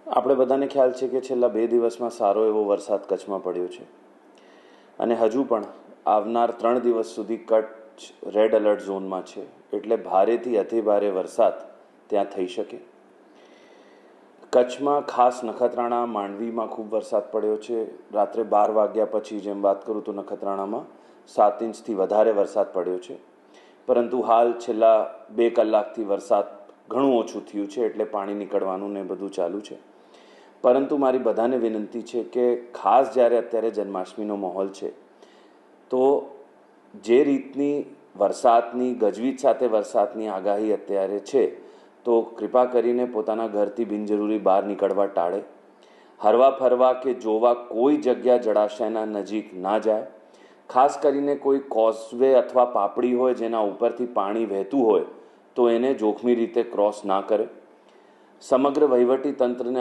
આપણે બધાને ખ્યાલ છે કે છેલ્લા 2 દિવસમાં સારો એવો વરસાદ કચ્છમાં પડ્યો છે અને હજુ પણ આવનાર 3 દિવસ સુધી કચ્છ રેડ એલર્ટ ઝોનમાં છે, એટલે ભારેથી અતિભારે વરસાદ ત્યાં થઈ શકે. કચ્છમાં ખાસ નખત્રાણા માંડવીમાં ખૂબ વરસાદ પડ્યો છે. રાત્રે 12 વાગ્યા પછી જેમ વાત કરું તો નખત્રાણામાં 7 ઇંચથી વધારે વરસાદ પડ્યો છે, પરંતુ હાલ છેલ્લા 2 કલાકથી વરસાદ ઘણું ઓછું થયું છે, એટલે પાણી નીકળવાનું ને બધું ચાલુ છે. પરંતુ મારી બધાને વિનંતી છે કે ખાસ જ્યારે અત્યારે જન્માષ્ટમીનો માહોલ છે, તો જે રીતની વરસાદની ગજવીજ સાથે વરસાદની આગાહી અત્યારે છે, તો કૃપા કરીને પોતાના ઘરથી બિનજરૂરી બહાર નીકળવા ટાળે. હરવા ફરવા કે જોવા કોઈ જગ્યા જળાશયના નજીક ના જાય. ખાસ કરીને કોઈ કોઝવે અથવા પાપડી હોય જેના ઉપરથી પાણી વહેતું હોય તો એને જોખમી રીતે ક્રોસ ના કરે. સમગ્ર વહીવટી તંત્રને